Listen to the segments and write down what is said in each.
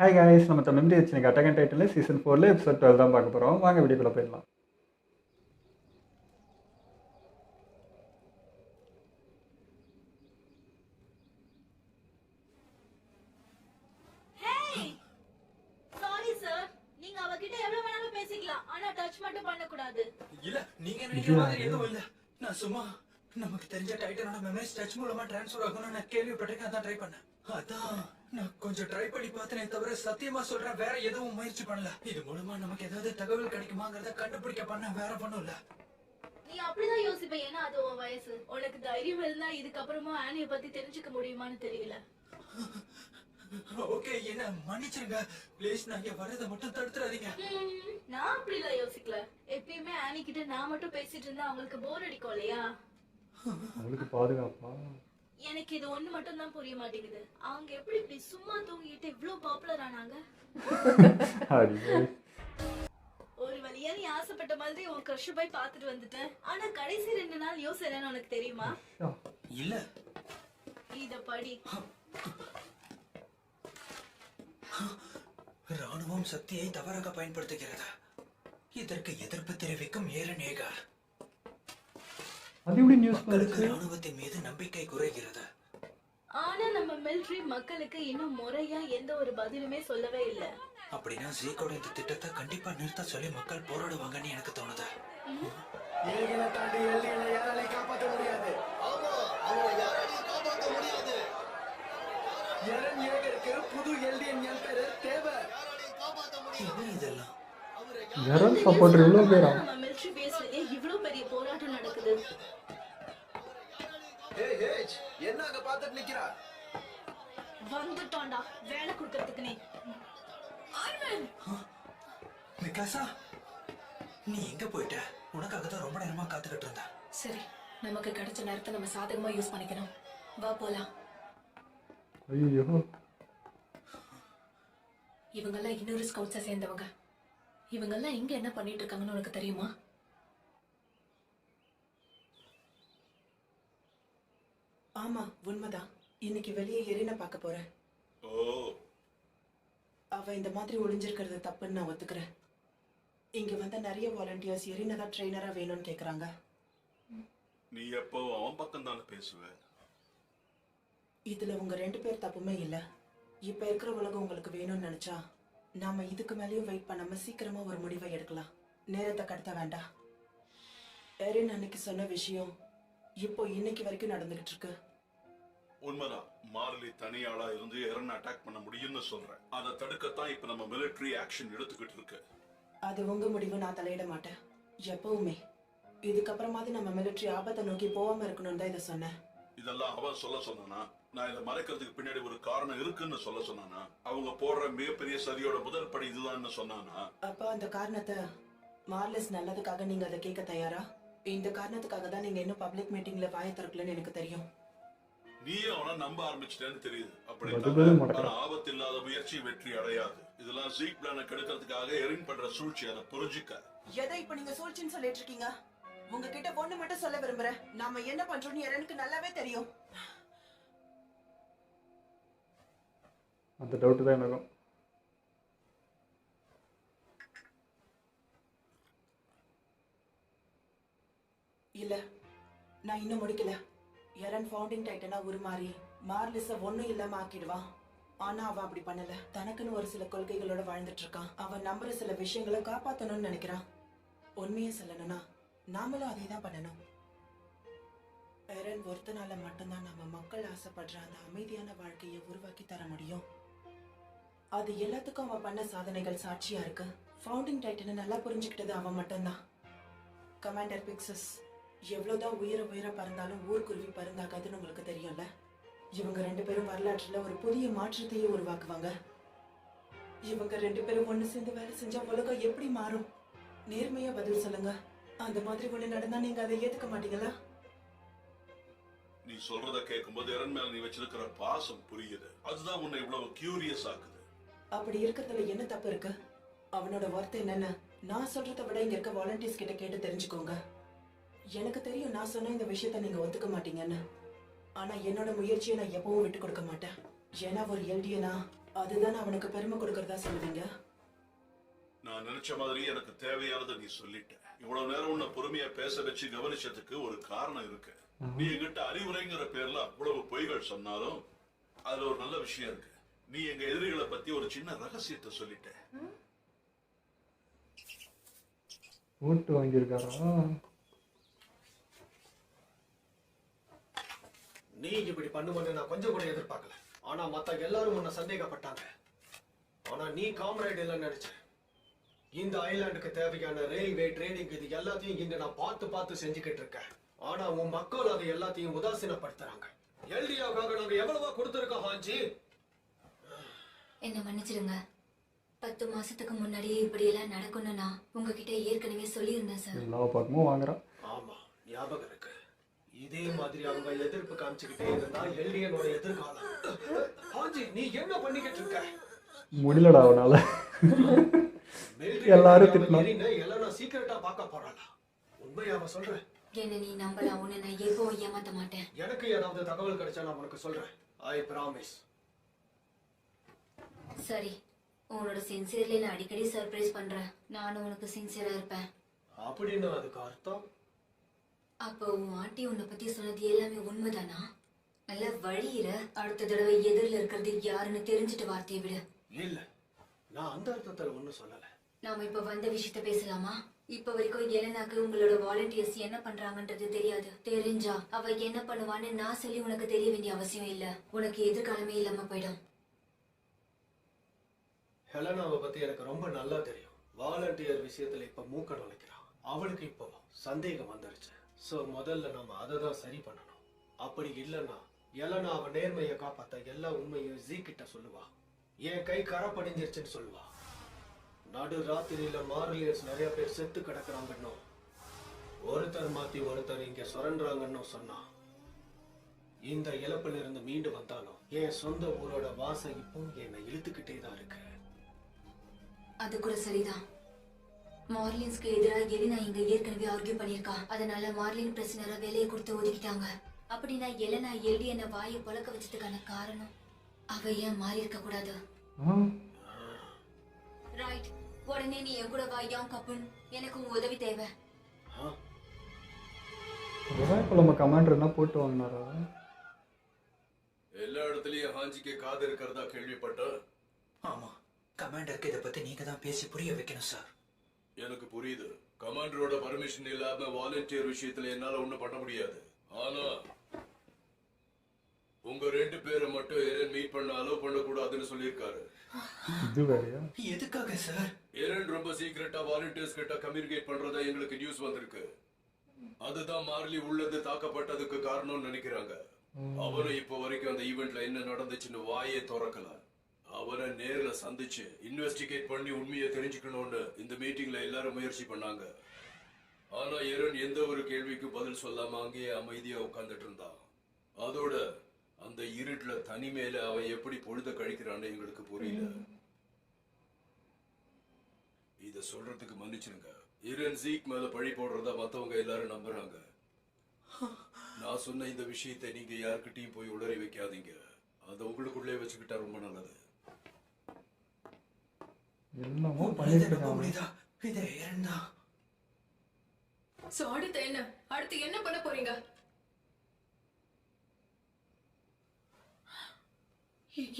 Hi guys, நம்ம தமிழ் வச்சு attack and title season 4 episode 12 தான் பார்க்க போகிறோம். வாங்க வீடியோக்குள்ளே போயிடலாம். சாரி சார், நீங்க அவகிட்ட எவ்வளவு வேணாலும் பேசிக்கலாம், ஆனா டச் மட்டும் பண்ண கூடாது. இல்ல, நீங்க நினைக்கிற மாதிரி எதுவும் இல்ல. நான் சும்மா நமக்கு தெரிஞ்ச டைட்டனோட மெமரிஸ் டச் மூலமா ட்ரான்ஸ்ஃபர் ஆகணும்னு நான் கேள்விப்பட்டேன். அதான் ட்ரை பண்ணேன். அதான் நான் கொஞ்சம் ட்ரை பண்ணி பார்த்தேனே தவிர சத்தியமா சொல்றேன் வேற எதுவும் முயற்சி பண்ணல. இது மூலமா நமக்கு ஏதாவது தகவல் கிடைக்குமாங்கிறத கண்டுபிடிக்க பண்ண வேற பண்ணும் இல்ல. நீ அப்படிதான் யோசிப்ப, ஏன்னா அது உன் வயசு. உனக்கு தைரியம் இருந்தா இதுக்கப்புறமா ஆனிய பத்தி தெரிஞ்சுக்க முடியுமான்னு தெரியல. ஓகே, என்ன மன்னிச்சிருங்க ப்ளீஸ். நான் இங்க வரதை மட்டும் தடுத்துறாதீங்க. நான் அப்படிலாம் யோசிக்கல. எப்பயுமே ஆனி கிட்ட நான் மட்டும் பேசிட்டு இருந்தா அவங்களுக்கு போர் அடிக்கும் இல்லையா? அவங்களுக்கு பாதுகாப்பா? எனக்கு இது ஒண்ணு மட்டும் தான் புரிய மாட்டேங்குது. அவங்க எப்படி இப்படி சும்மா தூங்கிட்டு இவ்ளோ பாப்புலர் ஆனாங்க? ஒரு வழியா நீ ஆசைப்பட்ட மாதிரி உன் கிரஷ் போய் பார்த்துட்டு வந்துட்டேன். ஆனா கடைசி 2 நாள் யோசனை என்னன்னு உனக்கு தெரியுமா? இல்ல, இத படி. ராணுவம் சக்தியை தவறாக பயன்படுத்துகிறது. இதற்கு எதிர்ப்பு தெரிவிக்கும் ஏரநேகர். அது எப்படி நியூஸ் மக்களுக்கு ராணுவத்தின் மீது நம்பிக்கை குறைகிறது. ஆனா நம்ம மிலிட்டரி மக்களுக்கு இன்னும் முறையா எந்த ஒரு பதிலுமே சொல்லவே இல்ல. அப்படின்னா ஜீக்கோட இந்த திட்டத்தை கண்டிப்பா நிறுத்த சொல்லி மக்கள் போராடுவாங்கன்னு எனக்கு தோணுது. ஏகனை தாண்டி எல்லையில யாராலையும் காப்பாற்ற முடியாது. ஆமா, அவரை யாராலையும் காப்பாற்ற முடியாது. எரன் ஏகருக்கு புது எல்டிஎன் எம்பரர் தேவை. யாராலையும் காப்பாற்ற முடியாது. என்ன இதெல்லாம்? யாரும் சப்போர்ட் இவ்வளோ பேரா? நம்ம மிலிட்டரி பேஸ்லயே இவ்ளோ பெரிய போராட்டம் நடக்குது. ஏய் ஹேஜ், என்ன அங்க பார்த்துட்டு நிக்கிறா? வந்துட்டான்டா வேலை கொடுக்கிறதுக்கு. நீ ஆர்மன், மிகாசா, நீ எங்க போயிட்ட? உனக்காக தான் ரொம்ப நேரமா காத்துக்கிட்டு இருந்தேன். சரி, நமக்கு கிடைச்ச நேரத்தை நம்ம சாதகமா யூஸ் பண்ணிக்கணும். வா போலாம். ஐயோ, இவங்கெல்லாம் இன்னொரு ஸ்கவுட்ஸை சேர்ந்தவங்க. இவங்கெல்லாம் இங்க என்ன பண்ணிட்டு இருக்காங்கன்னு உனக்கு தெரியுமா? ஆமா, உண்மைதான். இன்னைக்கு வெளியே எரின பார்க்க போறேன். அவ இந்த மாதிரி ஒளிஞ்சிருக்கிறது தப்புன்னு நான் ஒத்துக்கிறேன். இங்க வந்த நிறைய வாலண்டியர்ஸ் எரினதா ட்ரெயினரா வேணும்னு கேக்குறாங்க. நீ எப்போ அவன் பக்கம் தானே பேசுவ? இதுல உங்க 2 பேர் தப்புமே இல்ல. இப்ப இருக்கிற உலகம் உங்களுக்கு வேணும்னு நினைச்சா நாம இதுக்கு மேலேயும் வெயிட் பண்ணாம சீக்கிரமா ஒரு முடிவை எடுக்கலாம். நேரத்தை கடத்த வேண்டாம். எரின் அன்னைக்கு சொன்ன விஷயம் இப்போ இன்னைக்கு வரைக்கும் நடந்துகிட்டு இருக்கு. உண்மைதான். மார்லி தனியாளா இருந்து எரன் அட்டாக் பண்ண முடியும்னு சொல்றேன். அதை தடுக்கத்தான் இப்ப நம்ம மிலிட்டரி ஆக்ஷன் எடுத்துக்கிட்டு இருக்கு. அது உங்க முடிவு, நான் தலையிட மாட்டேன் எப்பவுமே. இதுக்கப்புறமாவது நம்ம மிலிட்டரி ஆபத்தை நோக்கி போகாம இருக்கணும்னு தான் இதை சொன்னேன். இதெல்லாம் அவன் சொல்ல சொன்னானா? நான் இதை மறைக்கிறதுக்கு பின்னாடி ஒரு காரணம் இருக்குன்னு சொல்ல சொன்னானா? அவங்க போடுற மிகப்பெரிய சதியோட முதல் படி இதுதான் சொன்னானா? அப்ப அந்த காரணத்தை மார்லெஸ் நல்லதுக்காக நீங்க அதை கேட்க தயாரா? இந்த காரணத்துக்காக தான் நீங்க இன்னும் பப்ளிக் மீட்டிங்ல வாயை திறக்கலன்னு எனக்கு தெரியும். நீயே அவனை நம்ப ஆரம்பிச்சிட்டேன்னு தெரியுது. அப்படி மாட்டேன். ஆபத்து இல்லாத முயற்சி வெற்றி அடையாது. இதெல்லாம் ஜீக் பிளான கெடுக்கிறதுக்காக எரின் பண்ற சூழ்ச்சி. அதை புரிஞ்சுக்க. எதை இப்ப நீங்க சூழ்ச்சின்னு சொல்லிட்டு இருக்கீங்க? உங்ககிட்ட ஒண்ணு மட்டும் சொல்ல விரும்புறேன். நாம என்ன பண்றோம்னு எனக்கு நல்லாவே தெரியும். அந்த டவுட் தான் எனக்கும். இல்ல, நான் இன்னும் முடிக்கல. எரன் ஃபவுண்டிங் டைட்டனா உருமாறி மார்லிஸ ஒண்ணும் இல்லாம ஆக்கிடுவான். ஆனா அவ அப்படி பண்ணல. தனக்குன்னு ஒரு சில கொள்கைகளோட வாழ்ந்துட்டு இருக்கான். அவன் நம்புற சில விஷயங்களை காப்பாத்தணும்னு நினைக்கிறான். உண்மையை சொல்லணும்னா நாமளும் அதே தான் பண்ணணும். எரன் ஒருத்தனால மட்டும்தான் நம்ம மக்கள் ஆசைப்படுற அந்த அமைதியான வாழ்க்கையை உருவாக்கி தர முடியும். அது எல்லாத்துக்கும் அவன் பண்ண சாதனைகள் சாட்சியா இருக்கு. ஃபவுண்டிங் டைட்டனை நல்லா புரிஞ்சுக்கிட்டது அவன் மட்டும்தான். கமாண்டர் பிக்சஸ் எவ்வளவுதான் உயர பறந்தாலும் ஊர்க்குருவி பறந்தாகாதுன்னு உங்களுக்கு தெரியும்ல. இவங்க 2 பேரும் வரலாற்றுல ஒரு புதிய மாற்றத்தையே உருவாக்குவாங்க. இவங்க 2 பேரும் ஒண்ணு சேர்ந்து வேலை செஞ்சா உலகம் எப்படி மாறும்? நேர்மையா பதில் சொல்லுங்க. அந்த மாதிரி ஒண்ணு நடந்தா நீங்க அதை ஏத்துக்க மாட்டீங்களா? நீ சொல்றத கேட்கும்போது எரன் மேல நீ வச்சிருக்கிற பாசம் புரியுது. அதுதான் உன்னை இவ்வளவு கியூரியஸ் ஆக்குது. அப்படி இருக்கிறதுல என்ன தப்பு இருக்கு? அவனோட வார்த்தை என்னன்னு நான் சொல்றதை விட இங்க இருக்க வாலண்டியர்ஸ் கிட்ட கேட்டு தெரிஞ்சுக்கோங்க. எனக்கு தெரியும் நான் சொன்ன இந்த விஷயத்த நீங்க ஒத்துக்க மாட்டீங்கன்னு. ஆனா என்னோட முயற்சியை நான் எப்பவும் விட்டு கொடுக்க மாட்டேன். ஏன்னா ஒரு எல்டியனா அதுதான் அவனுக்கு பெருமை கொடுக்கறதா சொல்லுவீங்க? நான் நினைச்ச மாதிரி எனக்கு தேவையானதை நீ சொல்லிட்ட. இவ்வளவு நேரம் உன்னை பொறுமையா பேச வச்சு கவனிச்சதுக்கு ஒரு காரணம் இருக்கு. நீ என்கிட்ட அறிவுரைங்கிற பேர்ல அவ்வளவு பொய்கள் சொன்னாலும் அதுல ஒரு நல்ல விஷயம் இருக்கு. நீ எங்க எதிரிகளை பத்தி ஒரு சின்ன ரகசியத்தை சொல்லிட்ட. ஓட்டு வாங்கியிருக்காரா? நீ இப்படி பண்ணுவேன்னு நான் கொஞ்சம் கூட எதிர்பார்க்கல. ஆனா மத்த எல்லாரும் உன்னை சந்தேகப்பட்டாங்க. ஆனா நீ காம்ரேட் இல்லைன்னு நினைச்சேன். இந்த ஐலாண்டுக்கு தேவையான ரயில்வே ட்ரேடிங் இது எல்லாத்தையும் இங்க நான் பார்த்து செஞ்சுக்கிட்டு இருக்கேன். ஆனா உன் மக்கள் அதை எல்லாத்தையும் உதாசீனப்படுத்துறாங்க. எல்டியாவுக்காக நாங்க எவ்வளவா கொடுத்திருக்கோம் ஹாஞ்சி? என்ன மன்னிச்சிடுங்க. 10 மாசத்துக்கு முன்னாடியே இப்படி எல்லாம் நடக்கணும்னா உங்ககிட்ட ஏற்கனவே சொல்லியிருந்தேன் சார். எல்லா பக்கமும் வாங்குறான். ஆமா, ஞாபகம் இருக்கு. இதே மாதிரி அவங்க எதிர்ப்பு காமிச்சுக்கிட்டே இருந்தா எல்டியனோட எதிர்காலம். ஹாஞ்சி, நீ என்ன பண்ணிக்கிட்டு இருக்க? முடியலடா அவனால. எல்லாரும் திட்டினான். எல்லாம் சீக்கிரட்டா பார்க்க போறாளா? உண்மையாவ சொல்றேன். என்ன நீ நம்பலாம். உன்னை நான் எப்பவும் ஏமாத்த மாட்டேன். எனக்கு ஏதாவது தகவல் கிடைச்சா நான் உனக்கு சொல்றேன். I promise. சரி, உன்னோட சின்சியர்ல நான் அடிக்கடி சர்ப்ரைஸ் பண்றேன். நானும் உனக்கு சின்சியரா இருப்பேன். அப்படின்னு அதுக்கு அர்த்தம்? அப்போ உன் ஆண்டி உன்னை பத்தி சொன்னது எல்லாமே உண்மைதானா? நல்ல வழியிற அடுத்த தடவை எதிரில் இருக்கிறது யாருன்னு தெரிஞ்சுட்டு வார்த்தையை விடு. இல்ல, நான் அந்த அர்த்தத்துல ஒண்ணும் சொல்லல. நாம இப்ப வந்த விஷயத்த பேசலாமா? இப்ப வரைக்கும் எலனாக்கு உங்களோட வாலண்டியர்ஸ் என்ன பண்றாங்கன்றது தெரியாது. தெரிஞ்சா அவ என்ன பண்ணுவான்னு நான் சொல்லி உனக்கு தெரிய வேண்டிய அவசியம் இல்ல. உனக்கு எதிர்காலமே இல்லாம போயிடும். ஹெலனாவை பத்தி எனக்கு ரொம்ப நல்லா தெரியும். வாலண்டியர் விஷயத்துல இப்ப மூக்க நுழைக்கிறான். அவளுக்கு இப்போ சந்தேகம் வந்துருச்சு. சோ முதல்ல நாம அதை தான் சரி பண்ணணும். அப்படி இல்லைன்னா எலனா அவ நேர்மையை காப்பாத்த எல்லா உண்மையும் ஜீ கிட்ட சொல்லுவா. என் கை கரை படிஞ்சிருச்சுன்னு சொல்லுவா. நடு ராத்திரியில மார்லியர்ஸ் நிறைய பேர் செத்து கிடக்குறாங்கன்னு, ஒருத்தர் மாத்தி ஒருத்தர் இங்க சுரண்டுறாங்கன்னு சொன்னா, இந்த இழப்புல இருந்து மீண்டு வந்தாலும் என் சொந்த ஊரோட வாசம் இப்போ என்னை இழுத்துக்கிட்டே தான் இருக்கு. அது கூட சரிதான். மார்லின்ஸ்க்கு எதிராக எலினா இங்க ஏற்கனவே ஆர்கியூ பண்ணிருக்கா. அதனால மார்லின் பிரச்சனை வேலையை கொடுத்து ஒதுக்கிட்டாங்க. அப்படின்னா எலனா எல்டியனை வாயை பழக்க வச்சதுக்கான காரணம் அவ ஏன் மாறி இருக்க கூடாது? ரைட். உடனே நீ என் கூட வா யாங் கப்புன். எனக்கு உன் உதவி தேவை. இப்போ நம்ம கமாண்டர் என்ன போட்டு வாங்கினாரா? எல்லா இடத்துலயும் ஹாஞ்சிக்கு காது இருக்கிறதா கேள்விப்பட்டேன். ஆமா, கமாண்டருக்கு இதை பத்தி நீங்க தான் பேசி புரிய வைக்கணும் சார். எனக்கு புரியுது. கமாண்டரோட பர்மிஷன் இல்லாம வாலண்டியர் விஷயத்துல என்னால ஒண்ணும் பண்ண முடியாது. ஆனா உங்க 2 பேரை மட்டும் எரன் மீட் பண்ண அலோவ் பண்ண கூடாதுன்னு சொல்லியிருக்காரு. இது வேறையா? எதுக்காக சார்? எரன் ரொம்ப சீக்கிரட்டா வாலண்டியர்ஸ் கிட்ட கம்யூனிகேட் பண்றதா எங்களுக்கு நியூஸ் வந்திருக்கு. அதுதான் மார்லி உள்ளது தாக்கப்பட்டதுக்கு காரணம்னு நினைக்கிறாங்க. அவனும் இப்போ வரைக்கும் அந்த ஈவெண்ட்ல என்ன நடந்துச்சுன்னு வாயே திறக்கல. அவனை நேர்ல சந்திச்சு இன்வெஸ்டிகேட் பண்ணி உண்மையை தெரிஞ்சுக்கணும்னு இந்த மீட்டிங்ல எல்லாரும் முயற்சி பண்ணாங்க. ஆனா எரன் எந்த ஒரு கேள்விக்கும் பதில் சொல்லாம அங்கேயே அமைதியா உட்கார்ந்துட்டு இருந்தான். அதோட அந்த இருட்டுல தனிமையில அவன் எப்படி பொழுத கழிக்கிறான்னு எங்களுக்கு புரியல. இத சொல்றதுக்கு மன்னிச்சிருங்க. எரன் ஜீக் மேல பழி போடுறதா மத்தவங்க எல்லாரும் நம்புறாங்க. நான் சொன்ன இந்த விஷயத்தை நீங்க யாருக்கிட்டையும் போய் உளறி வைக்காதீங்க. அதை உங்களுக்குள்ளே வச்சுக்கிட்டா ரொம்ப நல்லது. என்னமோ பண்ணிட்டு இருக்காங்க. முடியுதா? இது ஏறண்டா. சோ அடுத்து என்ன? அடுத்து என்ன பண்ண போறீங்க?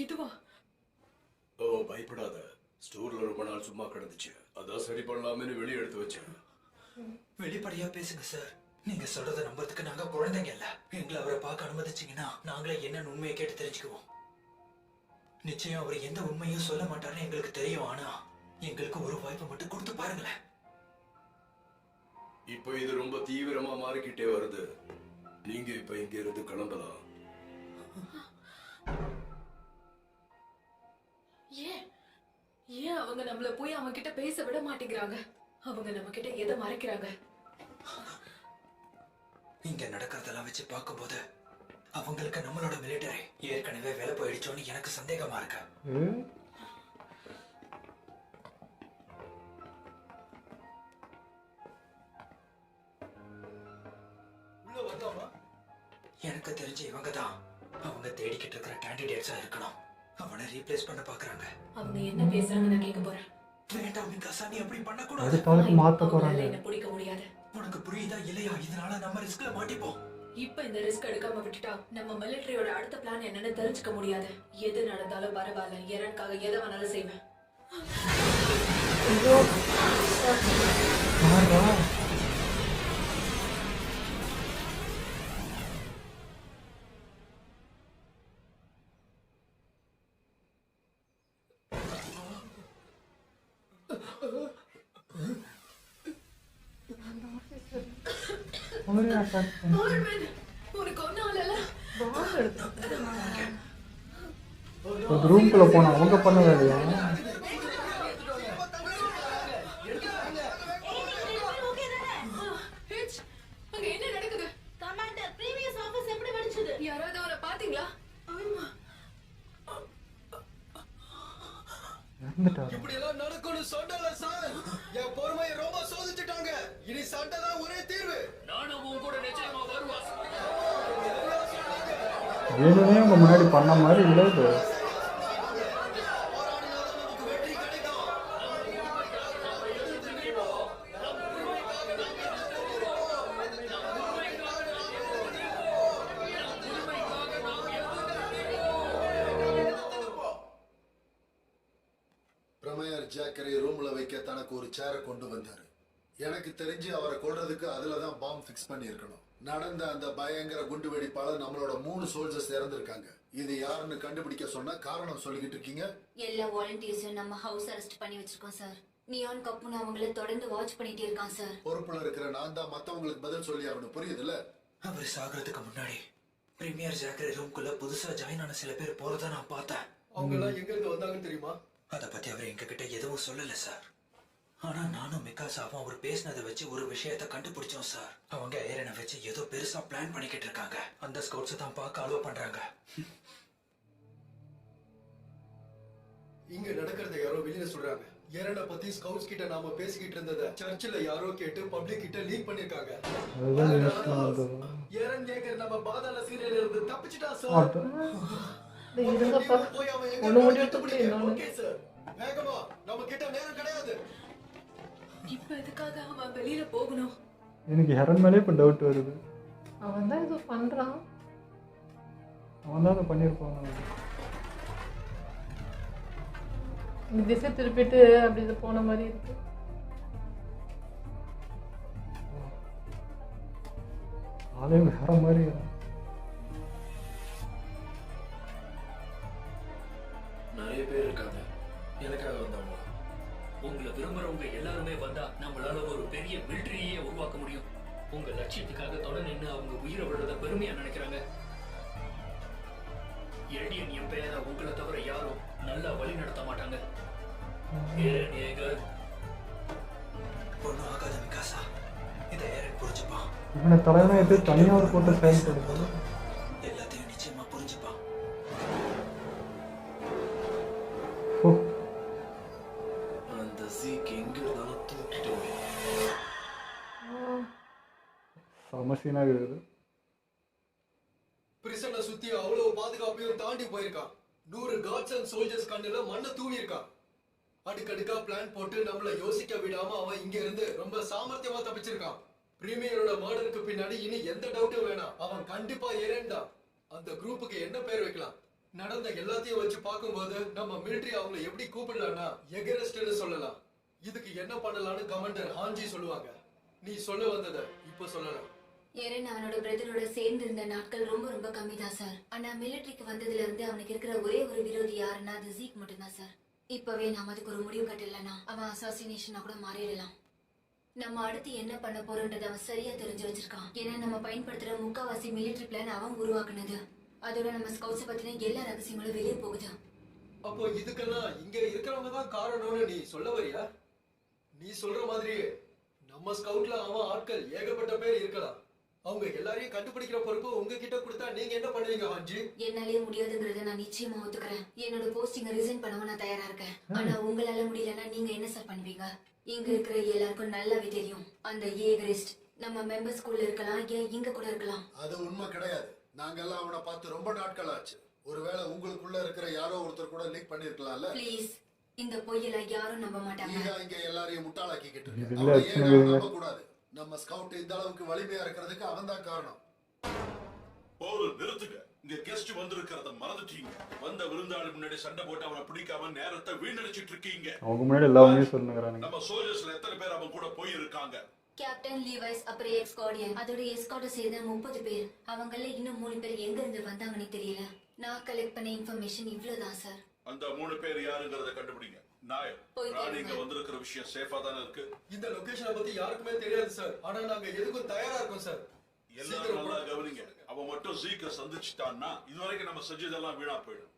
இதுவா? ஓ, பயப்படாத. ஸ்டோர்ல ரொம்ப நாள் சும்மா கிடந்துச்சு. அதான் சரி பண்ணலாம்னு வெளியே எடுத்து வச்சேன். வெளிப்படையா பேசுங்க சார். நீங்க சொல்றதை நம்புறதுக்கு நாங்க குழந்தைங்க இல்ல. எங்களை அவரை பார்க்க அனுமதிச்சீங்கன்னா நாங்களே என்னன்னு உண்மையை கேட்டு தெரிஞ்சுக்குவோம். நிச்சயம் அவர் எந்த உண்மையும் சொல்ல மாட்டாருன்னு எங்களுக்கு தெரியும். ஆனா எங்களுக்கு ஒரு வாய்ப்பு மட்டும் கொடுத்து பாருங்களேன். இப்போ இது ரொம்ப தீவிரமா மாறிக்கிட்டே வருது. நீங்க இப்ப இங்க இருந்து கிளம்பலாம். ஏன் அவங்க நம்மள போய் அவங்க கிட்ட பேச விட மாட்டேங்கிறாங்க? அவங்க நம்ம கிட்ட எதை மறைக்கிறாங்க? இங்க நடக்கிறதெல்லாம் வச்சு பார்க்கும்போது அவங்களுக்கு நம்மளோட மிலிட்டரி ஏற்கனவே வேலை போயிடுச்சோன்னு எனக்கு சந்தேகமா இருக்கு. எனக்கு தெரிஞ்சு இவங்க தான் அவங்க தேடிக்கிட்டு இருக்கிற கேண்டிடேட்ஸா இருக்கணும். அவனை ரீப்ளேஸ் பண்ண பாக்குறாங்க. அவங்க என்ன பேசுறாங்கன்னு நான் கேட்க போறேன். வேண்டாம் மிகாசா, நீ அப்படி பண்ணக்கூடாது. அடுத்த ஆளுக்கு மாத்த போறாங்க. அவங்களால என்ன பிடிக்க முடியாது. உனக்கு புரியுதா இல்லையா? இதனால நம்ம ரிஸ்க்ல மாட்டிப்போம். இப்ப இந்த ரிஸ்க் எடுக்காம விட்டுட்டா நம்ம மிலிட்டரியோட அடுத்த பிளான் என்னன்னு தெரிஞ்சுக்க முடியாது. எது நடந்தாலும் பரவாயில்ல, எரனுக்காக எதை வேணாலும் செய்வேன். Norman, உனக்கு ஒண்ணும் ஆகல? ஒரு ரூம்குள்ள போனா அவங்க பண்ண வேலையா? ஹிட்ச், அங்க என்ன நடக்குது? கமாண்டர், previous office எப்படி வெடிச்சது? யாராவது அவரை பாத்தீங்களா? ஆமா. இறந்துட்டாரு. இப்படி எல்லாம் நடக்கும்னு சொன்னல சார். என் பொறுமையை ரொம்ப சோதிச்சுட்டாங்க. இனி சண்டை தான் ஒரே தீர்வு. நானும் உன் கூட நிச்சயமா வருவான். வேணுமே உங்க முன்னாடி பண்ண மாதிரி இல்லை இது. பிரமேயர் ஜாக்கரை ரூம்ல வைக்க தனக்கு ஒரு சேரை கொண்டு வந்தாரு. எனக்கு தெரிஞ்சு அவரை கொல்றதுக்கு அதுலதான் பாம்பு ஃபிக்ஸ் பண்ணி இருக்கணும். நடந்த அந்த பயங்கர குண்டு வெடிப்பால நம்மளோட 3 சோல்ஜர்ஸ் இறந்திருக்காங்க. இது யாருன்னு கண்டுபிடிக்க சொன்ன காரணம் சொல்லிக்கிட்டு இருக்கீங்க? எல்லா வாலண்டியர்ஸும் நம்ம ஹவுஸ் அரெஸ்ட் பண்ணி வச்சிருக்கோம் சார். நியான் கப்புன்னு அவங்கள தொடர்ந்து வாட்ச் பண்ணிட்டே இருக்கான் சார். பொறுப்புல இருக்கிற நான் தான் மத்தவங்களுக்கு பதில் சொல்லி ஆகணும், புரியுதுல்ல? அவர் சாகிறதுக்கு முன்னாடி பிரீமியர் ஜாக்கரி ரூம்குள்ள புதுசா ஜாயின் ஆன சில பேர் போறத நான் பார்த்தேன். அவங்க எல்லாம் எங்க இருந்து வந்தாங்கன்னு தெரியுமா? அத பத்தி அவர் எங்ககிட்ட எதுவும் சொல்லல சார். ஆனா நானும் மிகாசாவும் அவர் பேசினதை வச்சு ஒரு விஷயத்த கண்டுபிடிச்சோம் சார். அவங்க ஏரனை வச்சு ஏதோ பெருசா பிளான் பண்ணிக்கிட்டு இருக்காங்க. அந்த ஸ்கவுட்ஸ் தான் பார்க்க அலோ பண்றாங்க. இங்க நடக்கிறத யாரோ வெளியில சொல்றாங்க. ஏரனை பத்தி ஸ்கவுட்ஸ் கிட்ட நாம பேசிக்கிட்டு இருந்ததை சர்ச்சில் யாரோ கேட்டு பப்ளிக் கிட்ட லீக் பண்ணிருக்காங்க. அதுதான் நியூஸ்ல வந்தது. ஏரன் ஜேக்கர் நம்ம பாதாள சீரியல்ல இருந்து தப்பிச்சிட்டா சார். போய் அவன் எங்க ஓகே சார். வேகமா, நம்ம கிட்ட நேரம் கிடையாது. இப்ப எதுக்காக அவன் வெளியில போகணும்? எனக்கு ஹெரன் மேலே இப்போ டவுட் வருது. அவன் தான் ஏதோ பண்றான். அவன் தான் அதை பண்ணியிருப்பான். இந்த திசை திருப்பிட்டு அப்படி இது போன மாதிரி இருக்கு. ஆளே வேற மாதிரி. நிறைய பேர் இருக்காங்க. எனக்காக வந்தவங்க. உங்களை விரும்புறவங்க எல்லாருமே வந்தா நம்மளால ஒரு பெரிய மிலிட்டரியே உருவாக்க முடியும். உங்க லட்சியத்துக்காக தொடர் நின்று அவங்க உயிரை விடுறத பெருமையா நினைக்கிறாங்க. எல்டிஎன் எம்பையரை உங்களை தவிர யாரும் நல்லா வழி நடத்த மாட்டாங்க. ஏரன் ஏகர் ஒன்னும் ஆகாத மிகாசா. இதை ஏரன் புரிஞ்சுப்பான். இவனை தலைவனை எடுத்து தனியாக ஒரு போட்டு செயல்படுது. எல்லாத்தையும் நிச்சயமா புரிஞ்சுப்பான். அந்த ஜீக் எங்க இருந்தாலும் தூக்கிட்டு சமசீனாக இருக்குது. பிரிசனை சுத்தி அவ்வளவு பாதுகாப்பையும் தாண்டி போயிருக்கான். 100 காட்ஸ் அண்ட் சோல்ஜர்ஸ் கண்ணுல மண்ணை தூவி இருக்கான். அடுக்கடுக்கா பிளான் போட்டு நம்மள யோசிக்க விடாம அவன் இங்க இருந்து ரொம்ப சாமர்த்தியமா தப்பிச்சிருக்கான். பிரீமியரோட மர்டருக்கு பின்னாடி இனி எந்த டவுட்டும் வேணாம். அவன் கண்டிப்பா ஏறேன்டா. அந்த குரூப்புக்கு என்ன பேர் வைக்கலாம்? நடந்த எல்லாத்தையும் வச்சு பார்க்கும்போது நம்ம மிலிட்டரி அவங்களை எப்படி கூப்பிடலாம்னா எகரெஸ்ட்னு சொல்லலாம். இதுக்கு என்ன பண்ணலாம்னு கமாண்டர் ஹான்ஜி சொல்லுவாங்க. நீ சொல்ல வந்ததை இப்ப சொல்லலாம். ஏரன் அவனோட பிரதரோட சேர்ந்து இருந்த நாட்கள் ரொம்ப ரொம்ப கம்மி தான் சார். ஆனா மிலிட்டரிக்கு வந்ததுல இருந்து அவனுக்கு இருக்கிற ஒரே ஒரு விரோதி யாருன்னா அது ஜீக் மட்டும்தான் சார். இப்பவே நாம அதுக்கு ஒரு முடிவு கட்டலன்னா அவன் அசாசினேஷனா கூட மாறிடலாம். நம்ம அடுத்து என்ன பண்ண போறோன்றத அவன் சரியா தெரிஞ்சு வச்சிருக்கான். ஏன்னா நம்ம பயன்படுத்துற முக்காவாசி மிலிட்டரி பிளான் அவன் உருவாக்குனது. அதோட நம்ம ஸ்கவுட்ஸ் பத்தின எல்லா ரகசியங்களும் வெளியே போகுது. அப்போ இதுக்கெல்லாம் இங்க இருக்கிறவங்க தான் காரணம்னு நீ சொல்ல வரியா? நீ சொல்ற மாதிரியே நம்ம ஸ்கவுட்ல அவன் ஆட்கள் ஏகப்பட்ட பேர் இருக்கலாம். அவங்க எல்லாரையும் கண்டுபிடிக்கிற பொறுப்பு உங்ககிட்ட கொடுத்தா நீங்க என்ன பண்ணுவீங்க ஹான்ஜி? என்னாலே முடியாதுங்கறத நான் நிச்சயமா ஒத்துக்கிறேன். என்னோட போஸ்டிங்க ரிசைன் பண்ணவும் நான் தயாரா இருக்கேன். ஆனா உங்களால முடியலன்னா நீங்க என்ன சார் பண்ணுவீங்க? இங்க இருக்கிற எல்லாருக்கும் நல்லாவே தெரியும். அந்த ஏகரிஸ்ட் நம்ம மெம்பர் ஸ்கூல்ல இருக்கலாம், ஏன் இங்க கூட இருக்கலாம். அது உண்மை கிடையாது. நாங்கெல்லாம் அவனை பார்த்து ரொம்ப நாட்கள் ஆச்சு. ஒருவேளை உங்களுக்குள்ள இருக்கிற யாரோ ஒருத்தர் கூட லீக் பண்ணிருக்கலாம்ல. ப்ளீஸ், இந்த பொய்யெல்லாம் யாரும் நம்ப மாட்டாங்க. நீங்க இங்க எல்லாரையும் முட்டாளாக்கிக்கிட்டு இதுல இருக்க. அவனை ஏன் அச்சனை யாரும் வைங்க. நம்ப கூடாது? நம்ம ஸ்கவுட் இந்த அளவுக்கு வலிமையா இருக்கிறதுக்கு அவன் தான் காரணம். போது நிறுத்துங்க. இங்க கெஸ்ட் வந்திருக்கிறத மறந்துட்டீங்க. வந்த விருந்தாளி முன்னாடி சண்டை போட்டு அவனை பிடிக்காம நேரத்தை வீணடிச்சிட்டு இருக்கீங்க. அவங்க முன்னாடி எல்லா உண்மையும் சொல்லுங்கிறானுங்க. நம்ம சோல்ஜர்ஸ்ல எத்தனை பேர் அவன் கூட போயிருக்காங்க? கேப்டன் லீவைஸ், அப்புறம் எக்ஸ்கார்டியன், அதோட எஸ்கார்ட சேர்ந்த 30 பேர். அவங்கள இன்னும் 3 பேர் எங்க இருந்து வந்தாங்கன்னு தெரியல. நான் கலெக்ட் பண்ண இன்ஃபர்மேஷன் இவ்வளவுதான் சார். அந்த 3 பேர் யாருங்கறத கண்டுபிடிங்க. நாயர், ராணி இங்க வந்திருக்கிற விஷயம் சேஃபா தானே இருக்கு? இந்த லொகேஷனை பத்தி யாருக்குமே தெரியாது சார். ஆனா நாங்க எதுக்கும் தயாரா இருக்கோம் சார். எல்லாரும் நல்லா கவனிங்க. அவன் மட்டும் ஜீக்க சந்திச்சுட்டான்னா இதுவரைக்கும் நம்ம செஞ்சதெல்லாம் வீணா போயிடும்.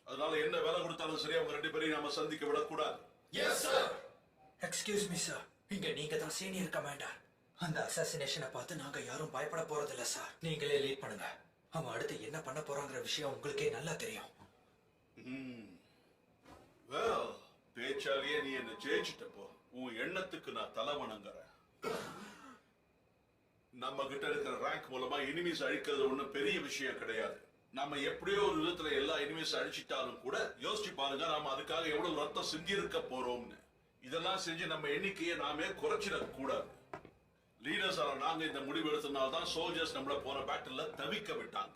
அதனால என்ன வேலை கொடுத்தாலும் சரி அவங்க 2 பேரையும் நம்ம சந்திக்க விடக்கூடாது. Yes sir. Excuse me sir. இங்க நீங்க தான் சீனியர் கமாண்டர். அந்த அசாசினேஷனை பார்த்து நாங்க யாரும் பயப்பட போறதில்ல சார். நீங்களே லீட் பண்ணுங்க. அவன் அடுத்து என்ன பண்ண போறாங்கிற விஷயம் உங்களுக்கே நல்லா தெரியும். பேச்சாலேயே நீ என்ன ஜெயிச்சுட்டப்போ உன் எண்ணத்துக்கு நான் தலை வணங்குறேன். நம்ம கிட்ட இருக்கிற ரேங்க் மூலமா எனிமீஸ் அழிக்கிறது ஒண்ணும் பெரிய விஷயம் கிடையாது. நம்ம எப்படியோ ஒரு விதத்துல எல்லா எனிமீஸ் அழிச்சிட்டாலும் கூட யோசிச்சு பாருங்க, நாம அதுக்காக எவ்வளவு ரத்தம் சிந்தி இருக்க போறோம்னு. இதெல்லாம் செஞ்சு நம்ம எண்ணிக்கையை நாமே குறைச்சிட கூடாது. லீடர்ஸ் ஆன நாங்க இந்த முடிவு எடுத்தனால தான் சோல்ஜர்ஸ் நம்மள போன பேட்டில்ல தவிக்க விட்டாங்க.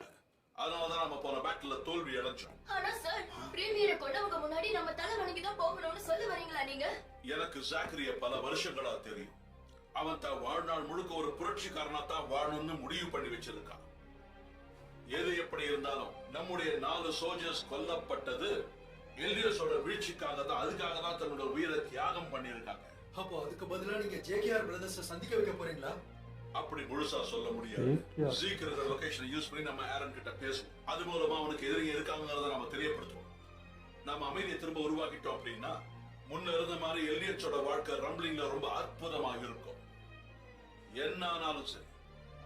அதனாலதான் நம்ம போன பேட்டில்ல தோல்வி அடைஞ்சோம். ஆனா சார், பிரீமியரை கொண்டவங்க முன்னாடி நம்ம தலை வணங்கி தான் போகணும்னு சொல்ல வரீங்களா நீங்க? எனக்கு ஜாக்கரிய பல வருஷங்களா தெரியும். அவன் தான் வாழ்நாள் முழுக்க ஒரு புரட்சிக்காரனா தான் வாழணும்னு முடிவு பண்ணி வச்சிருக்கான். எது எப்படி இருந்தாலும் நம்முடைய 4 சோல்ஜர்ஸ் கொல்லப்பட்டது எல்டிஎஸோட வீழ்ச்சிக்காக தான். அதுக்காக தான் தன்னோட உயிரை தியாகம் பண்ணியிருக்காங்க. அப்போ அதுக்கு பதிலா நீங்க ஜேகேஆர் பிரதர்ஸ் சந்திக்க வைக்க போறீங்களா? அப்படி முழுசா சொல்ல முடியாது. சீக்கிரம் லொகேஷனை யூஸ் பண்ணி நம்ம ஆரன் கிட்ட பேசுவோம். அது மூலமா அவனுக்கு எதிரிங்க இருக்காங்கிறத நம்ம தெரியப்படுத்துவோம். நம்ம அமைதியை திரும்ப உருவாக்கிட்டோம் அப்படின்னா முன்ன இருந்த மாதிரி எல்டிஎஸோட வாழ்க்கை ரம்பிளிங்ல ரொம்ப அற்புதமாக இருக்கும். என்ன ஆனாலும் சரி,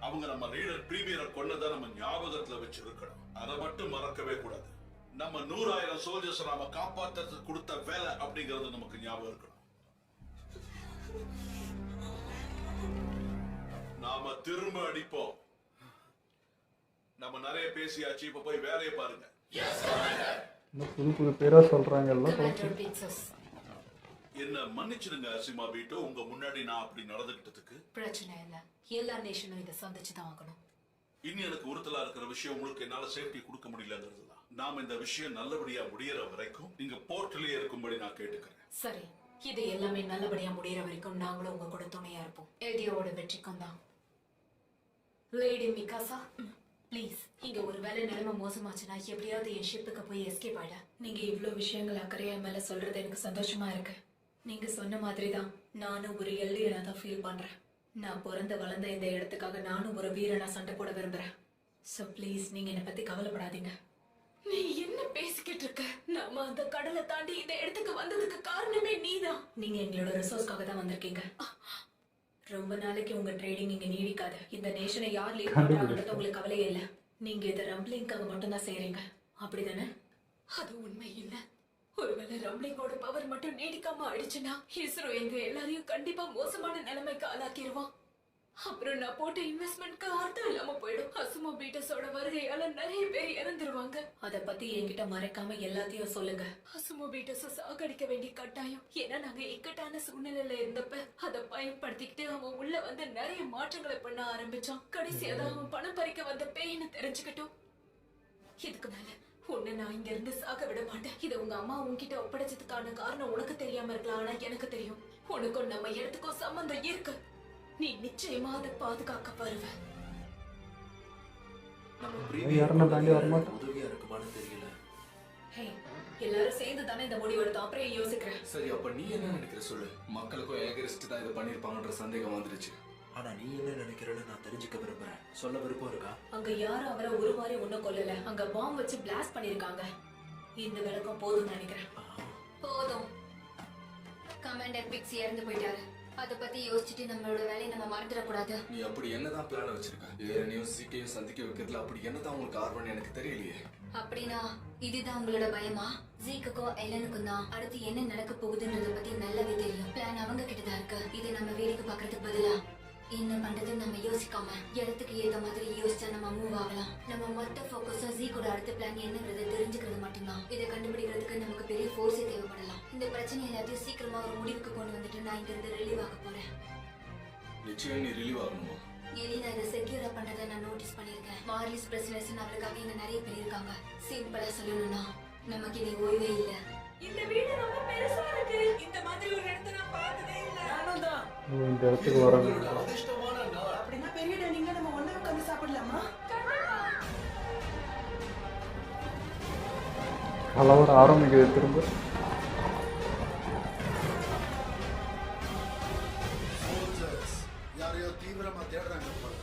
அவங்க நம்ம லீடர் பிரீமியரை கொன்னதை நம்ம ஞாபகத்துல வச்சிருக்கணும். அதை மட்டும் மறக்கவே கூடாது. நம்ம 100,000 சோல்ஜர்ஸ் நாம காப்பாற்றுறதுக்கு கொடுத்த வேலை அப்படிங்கறது நமக்கு ஞாபகம் இருக்கணும். நாம திரும்ப அடிப்போம். நம்ம நிறைய பேசியாச்சு, இப்ப போய் வேலையை பாருங்க. புது புது பேரா சொல்றாங்க எல்லாம். என்ன மன்னிச்சிடுங்க அசிமா பீட்டோ, உங்க முன்னாடி நான் அப்படி நடந்துகிட்டதுக்கு. பிரச்சனை இல்ல, எல்லா நேஷனும் இதை சந்திச்சுதான் ஆகணும். இனி எனக்கு உறுத்தலா இருக்கிற விஷயம் உங்களுக்கு என்னால சேஃப்டி கொடுக்க முடியலங்கிறது தான். நாம இந்த விஷயம் நல்லபடியா முடியற வரைக்கும் நீங்க போர்ட்லயே இருக்கும்படி நான் கேட்டுக்கிறேன். சரி, இது எல்லாமே நல்லபடியா முடியற வரைக்கும் நாங்களும் உங்க கூட துணையா இருப்போம். எல்டியோட வெற்றிக்கும் தான். லேடி மிகாசா, ப்ளீஸ், இங்க ஒரு வேலை நிலைமை மோசமாச்சுன்னா எப்படியாவது என் ஷிப்புக்கு போய் எஸ்கேப் ஆயிட. நீங்க இவ்வளவு விஷயங்கள் அக்கறையா மேல சொல்றது எனக்கு சந்தோஷமா இருக்கு. நீங்க சொன்ன மாதிரி தான் நானும் ஒரு எல்டியனா தான் ஃபீல் பண்றேன். நான் பிறந்த வளர்ந்த இந்த இடத்துக்காக நானும் ஒரு வீரனா சண்டை போட விரும்புறேன். சோ ப்ளீஸ், நீங்க என்னை பத்தி கவலைப்படாதீங்க. நீ என்ன பேசிக்கிட்டு இருக்க? நாம அந்த கடலை தாண்டி இந்த இடத்துக்கு வந்ததுக்கு காரணமே நீதான். நீங்க எங்களோட ரிசோர்ஸ்க்காக தான் வந்திருக்கீங்க. ரொம்ப நாளைக்கு உங்க ட்ரேடிங் இங்க நீடிக்காது. இந்த நேஷனை யார் லீட் பண்றாங்கன்றது உங்களுக்கு கவலையே இல்ல. நீங்க இதை ரம்பிளிங்காக மட்டும்தான் செய்யறீங்க, அப்படிதானே? அது உண்மை இல்ல. ஒருவேளை ரம்பிளிங்கோட பவர் மட்டும் நீடிக்காம ஆயிடுச்சுன்னா இஸ்ரோ எங்க எல்லாரையும் கண்டிப்பா மோசமான நிலைமைக்கு ஆளாக்கிடுவான். அப்புறம் நான் போட்ட இன்வெஸ்ட்மெண்ட்க்கு அர்த்தம் இல்லாம போயிடும். அசுமா பீட்டஸோட வருகையால நிறைய பேர் இறந்துருவாங்க. அத பத்தி என்கிட்ட மறைக்காம எல்லாத்தையும் சொல்லுங்க. அசுமா பீட்டஸ சாகடிக்க வேண்டிய கட்டாயம். ஏன்னா நாங்க இக்கட்டான சூழ்நிலையில இருந்தப்ப அதை பயன்படுத்திக்கிட்டு அவன் உள்ள வந்து நிறைய மாற்றங்களை பண்ண ஆரம்பிச்சான். கடைசியா அவன் பணம் பறிக்க வந்த பேயின்னு தெரிஞ்சுக்கிட்டோம். இதுக்கு மேல உன்னை நான் இங்க இருந்து சாக விட மாட்டேன். இதை உங்க அம்மா உன்கிட்ட ஒப்படைச்சதுக்கான காரணம் உனக்கு தெரியாம இருக்கலாம், ஆனா எனக்கு தெரியும். உனக்கும் நம்ம இடத்துக்கும் சம்பந்தம் இருக்கு. நீ நிச்சயமா அதை பாதுகாக்க வருவ. உதவியா இருக்குமான்னு தெரியல. எல்லாரும் சேர்ந்து தானே இந்த முடிவு எடுத்தோம். அப்புறம் யோசிக்கிறேன். சரி, அப்ப நீ என்ன நினைக்கிற சொல்லு. மக்களுக்கும் ஏகரிஸ்ட் தான் இதை பண்ணிருப்பாங்கன்ற சந்தேகம் வந்துருச்சு. ஆனா நீ என்ன நினைக்கிறன்னு நான் தெரிஞ்சுக்க விரும்புறேன். சொல்ல விருப்பம் இருக்கா? அங்க யாரும் அவரை ஒரு மாதிரி ஒண்ணும் கொல்லல. அங்க பாம்பு வச்சு பிளாஸ்ட் பண்ணிருக்காங்க. இந்த விளக்கம் போதும்னு நினைக்கிறேன். போதும். கமாண்டர் பிக்ஸ் இறந்து போயிட்டாரு. அத பத்தி யோசிச்சுட்டு நம்மளோட வேலையை நம்ம மறந்துடக்கூடாது. நீ அப்படி என்னதான் பிளான் வச்சிருக்க? ஏரனையும் சீக்கையும் சந்திக்க வைக்கிறதுல அப்படி என்னதான் உங்களுக்கு ஆர்வம்னு எனக்கு தெரியலையே. அப்படின்னா இதுதான் உங்களோட பயமா? ஜீக்குக்கும் எல்லனுக்கும் தான் அடுத்து என்ன நடக்க போகுதுன்றத பத்தி நல்லாவே தெரியும். பிளான் அவங்க கிட்டதான் இருக்கு. இது நம்ம வேடிக்கை பாக்குறதுக்கு பதிலா என்ன பண்றதுன்னு நம்ம யோசிக்காம இடத்துக்கு ஏத்த மாதிரி யோசிச்சா நம்ம மூவ் ஆகலாம். நம்ம மொத்த ஃபோக்கஸும் ஜீக்கோட அடுத்த பிளான் என்னங்கிறத தெரிஞ்சுக்கிறது மட்டும்தான். இதை கண்டுபிடிக்கிறதுக்கு நமக்கு பெரிய ஃபோர்ஸே தேவைப்படலாம். இந்த பிரச்சனை எல்லாத்தையும் சீக்கிரமா ஒரு முடிவுக்கு கொண்டு வந்துட்டு நான் இங்க இருந்து ரிலீவ் ஆக போறேன். நிச்சயம் நீ ரிலீவ் ஆகணுமா? எலினா இதை செக்யூரா பண்ணதை நான் நோட்டீஸ் பண்ணிருக்கேன். மார்லிஸ் பிரசிடன்ஸ் அவளுக்காக இங்க நிறைய பேர் இருக்காங்க. சிம்பிளா சொல்லணும்னா நமக்கு இனி ஓய்வே இல்ல. இந்த வீடு ரொம்ப பெருசா இருக்கு. இந்த மாதிரி ஒரு இடத்தை நான் பார்த்ததே இல்ல. நானும் தான். இந்த இடத்துக்கு வராங்க. அதிர்ஷ்டமான நாள். அப்படின்னா பெரிய டைனிங்ல நம்ம ஒண்ணா உட்கார்ந்து சாப்பிடலாமா? கலவரம் ஆரம்பிக்குது திரும்ப. Soldiers, யாரையோ தீவிரமா தேடுறாங்க போல.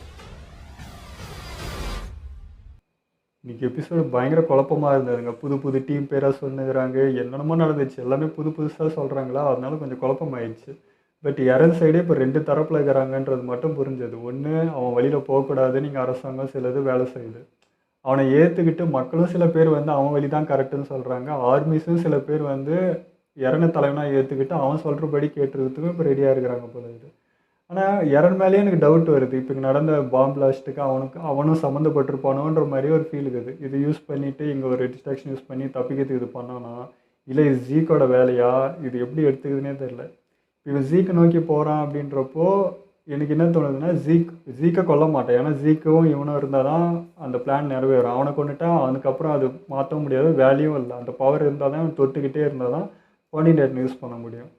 இன்னைக்கு எபிசோடு பயங்கர குழப்பமா இருந்ததுங்க. புது புது டீம் பேராக சொன்னுக்கிறாங்க, என்னென்னமோ நடந்துச்சு, எல்லாமே புது புதுசாக சொல்கிறாங்களா, அதனால கொஞ்சம் குழப்பமாயிடுச்சு. பட் எரன் சைடே இப்போ 2 தரப்பில் இருக்கிறாங்கன்றது மட்டும் புரிஞ்சது. ஒன்று, அவன் வழியில் போகக்கூடாது, நீங்கள் அரசாங்கம் சிலது வேலை செய்யுது. அவனை ஏற்றுக்கிட்டு மக்களும் சில பேர் வந்து அவன் வழி தான் கரெக்டுன்னு சொல்கிறாங்க. ஆர்மிஸும் சில பேர் வந்து எரனை தலைவனாக ஏற்றுக்கிட்டு அவன் சொல்கிறபடி கேட்டுறதுக்கும் இப்போ ரெடியாக இருக்கிறாங்க போல இது. ஆனால் எரன் மேலேயே எனக்கு டவுட் வருது. இப்போ இங்கே நடந்த பாம்பு பிளாஸ்ட்டுக்கு அவனும் சம்மந்தப்பட்டிருப்பானோன்ற மாதிரி ஒரு ஃபீல் இருக்குது. இது யூஸ் பண்ணிவிட்டு இங்கே ஒரு டிஸ்ட்ராக்ஷன் யூஸ் பண்ணி தப்பிக்கிறதுக்கு இது பண்ணானா, இல்லை இது ஜீக்கோட வேலையா, இது எப்படி எடுத்துக்குதுன்னே தெரில. இவன் ஜீக்கை நோக்கி போகிறான் அப்படின்றப்போ எனக்கு என்ன தோணுதுன்னா, ஜீக்கை கொல்ல மாட்டேன். ஏன்னா ஜீக்கும் இவனும் இருந்தால் தான் அந்த பிளான் நிறைவேறும். அவனை கொண்டுட்டா அதுக்கப்புறம் அது மாற்ற முடியாது, வேலையும் இல்லை. அந்த பவர் இருந்தால் தான் அவன் தொட்டுக்கிட்டே இருந்தால் தான் பாண்டிடேட்னு யூஸ் பண்ண முடியும்.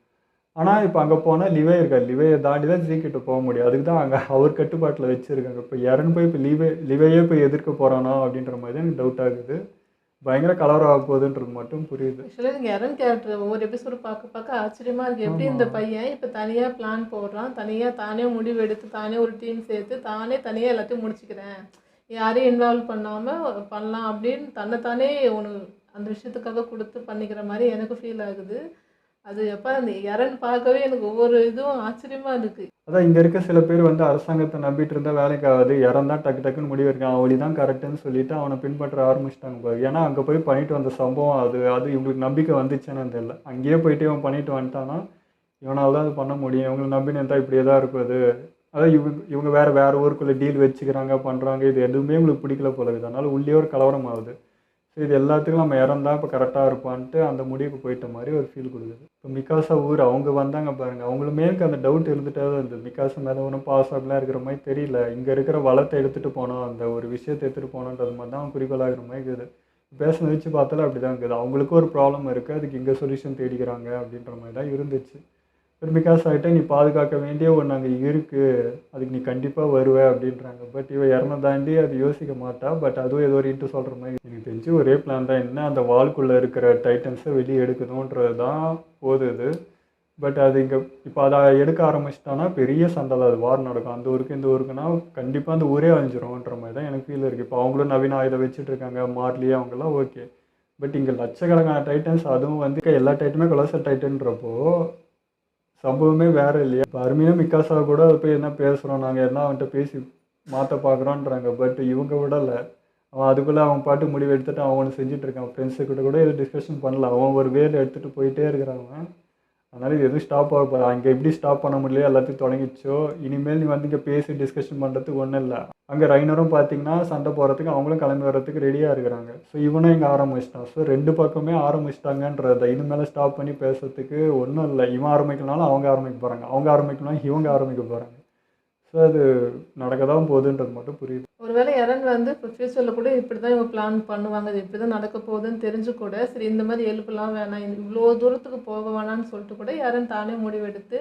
ஆனால் இப்போ அங்கே போனால் லிவே இருக்காது. லிவேயை தாண்டி தான் ஜீக்கிட்ட போக முடியும். அதுக்கு தான் அங்கே அவர் கட்டுப்பாட்டில் வச்சுருக்காங்க. இப்போ எரன் போய் இப்போ லிவேயே போய் எதிர்க்க போகிறானோ அப்படின்ற மாதிரி தான் எனக்கு டவுட் ஆகுது. பயங்கர கலவரம் ஆக போகுதுன்றது மட்டும் புரியுது. ஆக்சுவலாக எனக்கு எரன் கேரக்டர் ஒவ்வொரு எபிசோடு பார்க்க ஆச்சரியமா இருக்கு. எப்படி இந்த பையன் இப்போ தனியாக பிளான் போடுறான், தானே முடிவு எடுத்து, தானே ஒரு டீம் சேர்த்து, தனியாக எல்லாத்தையும் முடிச்சுக்கிறேன், யாரையும் இன்வால்வ் பண்ணாமல் பண்ணலாம் அப்படின்னு தன்னைத்தானே ஒன்று அந்த விஷயத்துக்காக கொடுத்து பண்ணிக்கிற மாதிரி எனக்கு ஃபீல் ஆகுது. அது எப்போ அந்த எரன் பார்க்கவே எனக்கு ஒவ்வொரு இதுவும் ஆச்சரியமா இருக்கு. அதான் இங்கே இருக்க சில பேர் வந்து அரசாங்கத்தை நம்பிட்டு இருந்தால் வேலைக்கு ஆகாது, இறந்தா டக்குன்னு முடிவு இருக்கான், அவளி தான் கரெக்டுன்னு சொல்லிட்டு அவனை பின்பற்ற ஆரம்பிச்சிட்டாங்க பாரு. ஏன்னா அங்கே போய் பண்ணிட்டு வந்த சம்பவம் அது இவங்களுக்கு நம்பிக்கை வந்துச்சுன்னு தெரியல. அங்கேயே போயிட்டு இவன் பண்ணிட்டு வந்துட்டான்னா இவனால் தான் அது பண்ண முடியும். இவங்களுக்கு நம்பினு இருந்தால் இப்படியே தான் இருக்கும். அதாவது இவங்க வேறு ஊருக்குள்ளே டீல் வச்சுக்கிறாங்க, பண்ணுறாங்க, இது எதுவுமே இவங்களுக்கு பிடிக்கல போல இருக்குது. அதனால உள்ளே ஒரு கலவரம் ஆகுது. ஸோ இது எல்லாத்துக்கும் நம்ம இறந்தா இப்போ கரெக்டாக இருப்பான்ட்டு அந்த முடிவுக்கு போயிட்ட மாதிரி ஒரு ஃபீல் கொடுக்குது. இப்போ மிகாசா ஊர் அவங்க வந்தாங்க பாருங்கள், அவங்களுமே எனக்கு அந்த டவுட் இருந்துகிட்டே தான் இருந்தது. மிகாசா மேலே ஒன்றும் பாஸ் அப்படிலாம் இருக்கிற மாதிரி தெரியல. இங்கே இருக்கிற வளத்தை எடுத்துகிட்டு போனோம், அந்த ஒரு விஷயத்தை எடுத்துகிட்டு போனோன்றது மாதிரி தான் குறிக்கோளாகிற மாதிரி இருக்குது. பேசின வச்சு பார்த்தாலும் அப்படி தான் இருக்குது. அவங்களுக்கும் ஒரு ப்ராப்ளம் இருக்குது, அதுக்கு இங்கே சொல்யூஷன் தேடிக்கிறாங்க அப்படின்ற மாதிரி தான் இருந்துச்சு. மிகாஸ் ஆகிட்டே நீ பாதுகாக்க வேண்டிய ஒன்று அங்கே இருக்குது, அதுக்கு நீ கண்டிப்பாக வருவே அப்படின்றாங்க. பட் இவன் இறந்த தாண்டி அது யோசிக்க மாட்டா. பட் அதுவும் ஏதோ ஒரு இன்ட்டு சொல்கிற மாதிரி எனக்கு தெரிஞ்சு ஒரே பிளான் தான். என்ன, அந்த வால்குள்ளே இருக்கிற டைட்டன்ஸை வெளியே எடுக்கணுன்றது தான் போகுது. பட் அது இங்கே இப்போ அதை எடுக்க ஆரம்பிச்சிட்டான்னா பெரிய சண்டை தான், அது வார் நடக்கும். அந்த ஊருக்கு இந்த ஊருக்குன்னா கண்டிப்பாக அந்த ஊரே அழிஞ்சிரும்ன்ற மாதிரி தான் எனக்கு ஃபீல் இருக்குது. இப்போ அவங்களும் நவீன ஆயுதம் வச்சுட்டு இருக்காங்க, மார்லி அவங்கெல்லாம் ஓகே. பட் இங்கே லட்சக்கணக்கான டைட்டன்ஸ், அதுவும் வந்து எல்லா டைட்டுமே கொலோசல் டைட்டன்றப்போ சம்பவமே வேறு இல்லையா. இப்போ அருமையாக மிக்காசா கூட அதை போய் என்ன பேசுகிறோம், நாங்கள் என்ன அவன்கிட்ட பேசி மாற்ற பார்க்குறோன்றாங்க. பட் இவங்க விடலை. அவன் அதுக்குள்ளே அவன் பாட்டு முடிவு எடுத்துகிட்டு அவன் ஒன்று செஞ்சுட்ருக்கான். ஃப்ரெண்ட்ஸுக்கிட்ட கூட எதுவும் டிஸ்கஷன் பண்ணல, அவன் ஒரு வேலை எடுத்துகிட்டு போயிட்டே இருக்கிறான். அதனால் இது எதுவும் ஸ்டாப் ஆக போகிறான். அங்கே எப்படி ஸ்டாப் பண்ண முடியலையோ எல்லாத்தையும் தொடங்கிச்சோ, இனிமேல் நீ வந்து இங்கே பேசி டிஸ்கஷன் பண்ணுறதுக்கு ஒன்றும் இல்லை. அங்கே ரைனரும் பார்த்தீங்கன்னா சண்டை போகிறதுக்கு அவங்களும் கிளம்பி வர்றதுக்கு ரெடியாக இருக்கிறாங்க. ஸோ இவனும் இங்கே ஆரம்பிச்சிட்டான். ஸோ 2 பக்கமே ஆரம்பிச்சிட்டாங்கன்றத இனிமேல் ஸ்டாப் பண்ணி பேசுறதுக்கு ஒன்றும் இல்லை. இவன் ஆரம்பிக்கனாலும் அவங்க ஆரம்பிக்க போகிறாங்க, அவங்க ஆரம்பிக்கணும் இவங்க ஆரம்பிக்க போகிறாங்க. ஸோ அது நடக்க தான் போகுதுன்றது மட்டும் புரியுது. ஒருவேளை எரன் வந்து இப்போ ஃபியூச்சரில் கூட இப்படி தான் இவங்க பிளான் பண்ணுவாங்க, இது இப்படி தான் நடக்க போகுதுன்னு தெரிஞ்சு கூட சரி இந்த மாதிரி எழுப்பலாம் வேணாம், இவ்வளோ தூரத்துக்கு போக வேணான்னு சொல்லிட்டு கூட எரன் தானே முடிவெடுத்து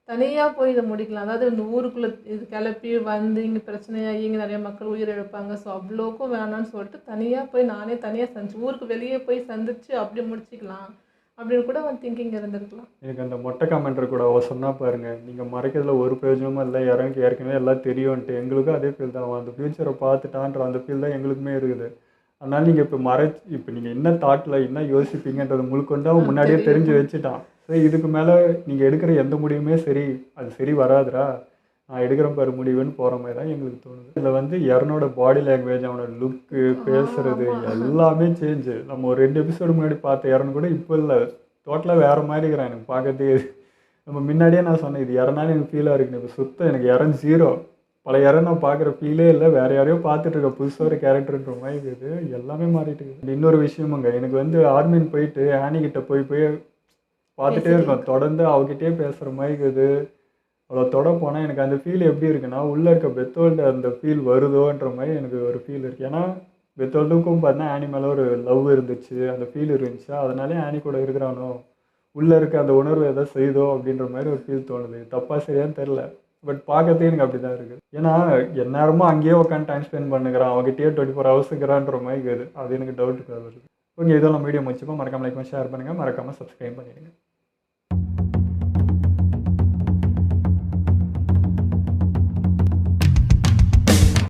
தனியாக போய் இதை முடிக்கலாம். அதாவது இந்த ஊருக்குள்ளே இது கிளப்பி வந்து இங்கே பிரச்சனையாகி இங்கே நிறைய மக்கள் உயிரிழப்பாங்க, ஸோ அவ்வளோக்கும் வேணான்னு சொல்லிட்டு தனியாக போய் நானே தனியாக சந்திச்சு ஊருக்கு வெளியே போய் சந்திச்சு அப்படி முடிச்சிக்கலாம் அப்படின்னு கூட அவன் திங்கிங் இருந்திருக்கலாம். எனக்கு அந்த மொட்டை கமெண்டர் கூட அவள் சொன்னா பாருங்க, நீங்கள் மறைக்கிறதுல ஒரு பிரயோஜனமும் இல்லை, இறங்கி ஏற்கனவே எல்லாம் தெரியும்ன்ட்டு. எங்களுக்கும் அதே ஃபீல் தான். அவன் அந்த ஃபியூச்சரை பார்த்துட்டான்ற அந்த ஃபீல் தான் எங்களுக்குமே இருக்குது. அதனால் நீங்கள் இப்போ நீங்கள் என்ன தாட்டில் என்ன யோசிப்பீங்கன்றது முழுக்கொண்டு அவன் முன்னாடியே தெரிஞ்சு வச்சுட்டான். ஸோ இதுக்கு மேலே நீங்கள் எடுக்கிற எந்த முடிவுமே சரி, அது சரி வராதுரா, நான் எடுக்கிற பாரு முடிவுன்னு போகிற மாதிரி தான் எங்களுக்கு தோணுது. இதில் வந்து எரனோட பாடி லாங்குவேஜ், அவனோட லுக்கு, பேசுகிறது எல்லாமே சேஞ்சு. நம்ம ஒரு 2 எபிசோடு முன்னாடி பார்த்த எரன் கூட இப்போ இல்லை, டோட்டலாக வேறு மாதிரி இருக்கிறான். எனக்கு பார்க்கறதே நம்ம முன்னாடியே நான் சொன்னேன் இது இறனாலும் எனக்கு ஃபீலாக இருக்குது இப்போ சுத்தம் எனக்கு இறன் 0. பல இறம் நான் பார்க்குற ஃபீலே இல்லை, வேறு யாரையோ பார்த்துட்டு இருக்க புதுசாக ஒரு கேரக்டர்ன்ற மாதிரி இருக்குது. எல்லாமே மாறிட்டு இருக்குது. இன்னொரு விஷயமுங்க, எனக்கு வந்து ஆர்மின் போயிட்டு ஆனிக்கிட்ட போய் பார்த்துட்டே இருக்கோம், தொடர்ந்து அவகிட்டே பேசுகிற மாதிரி இருக்குது. அவ்வளோ தொட போனால் எனக்கு அந்த ஃபீல் எப்படி இருக்குன்னா, உள்ளே இருக்க பெத்தோல்ட அந்த ஃபீல் வருதோன்ற மாதிரி எனக்கு ஒரு ஃபீல் இருக்குது. ஏன்னா பெத்தோல்டுக்கும் பார்த்தீங்கன்னா ஆனி மேலே ஒரு லவ் இருந்துச்சு, அந்த ஃபீல் இருந்துச்சு. அதனாலே ஆனி கூட இருக்கிறானோ, உள்ளே இருக்க அந்த உணர்வு எதாவது செய்தோ அப்படின்ற மாதிரி ஒரு ஃபீல் தோணுது. தப்பாக சரியான்னு தெரில, பட் பார்க்கறதே எனக்கு அப்படி தான் இருக்குது. ஏன்னா எந்நேரமும் அங்கேயே உட்காந்து டைம் ஸ்பெண்ட் பண்ணுங்கிறான், அவங்ககிட்டயே 24 hours இருக்கிறான்ற மாதிரி இருக்குது. அது எனக்கு டவுட்டுக்கு வருது. ஓகே, இதெல்லாம் வீடியோ முடிச்சுப்போம். மறக்காமல் லைக் ஷேர் பண்ணுங்கள், மறக்காமல் சப்ஸ்கிரைப் பண்ணிடுங்க.